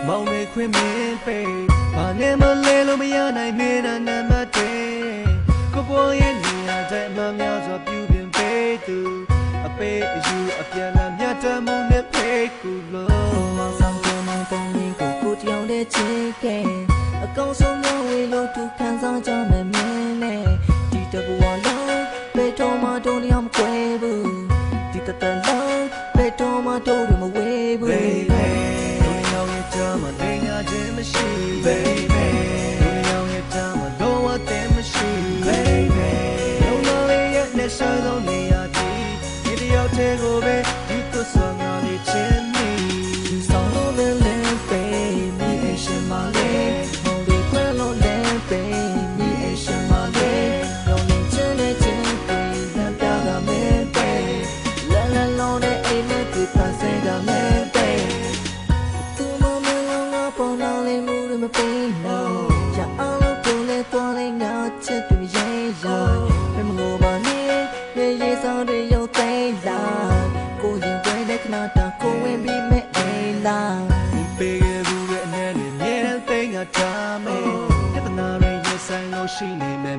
မောင်နေခွင့်မင်းပေးဘာနဲ့မလဲလို့မရနိုင်နေတာနံပါတ်ကိုပေါ်ရဲ့နေရာတိုင်းမှများစွာပြုပြင်ပေးသူအပေးအယူအပြန်လာမြတ်တမှုနဲ့ဖေးကူလို့မောင်ဆောင်တဲ့မောင်ပုံရင်းကိုတယောက်တည်းချစ်ခဲ့အကောင်ဆုံးများဝေလို့သူခံစားကြမယ်မင်းနဲ့ဒီတဘဝလုံးဘယ်တော့မှတော့လျောင်းမခွဲဘူးဒီတတလုံးဘယ်တော့မှတော့မဝေးဘူး baby တို့ရောင်ရဲ့ကြမှာနေငါခြင်းမရှိ baby တို့ရောင်ရဲ့ကြမှာတော့ဝတ်တယ်မရှိ baby လုံးမလေးရဲ့နဲ့ဆိုင်သောနေရာဒီတယောက်တည်းကိုပဲဒီသစ္စာငါလေးချင်းနေဒီဆောင်လို့လည်း baby အရှင်မလေးမောင်လေးခွဲလို့လည်း baby အရှင်မလေးရောင်နေချင်းနဲ့ချင်းကိုလမ်းပြတာမဲ baby လာလာလုံးနဲ့အိမ်နဲ့ဒီပါစဲကမဲ baby သူမမလုံးငါပေါ်လာလေးမှုတွေမပေးလို့ရအောင်လို့ကိုလည်းသွားလေးငါချစ်သူရဲ့ရောဘယ်မလို့ပါနဲ့ရေဆောင်တွေရုပ်သိမ်းလာကိုရင်တွဲတဲ့ခဏတာကိုဝင်ပြီးမဲ့အိမ်လာဒီပေးခဲ့ဘူးရဲ့အနေနဲ့မြဲတဲ့သိငါထားမယ်ပြဿနာတွေရင်ဆိုင်လို့ရှိနေမယ်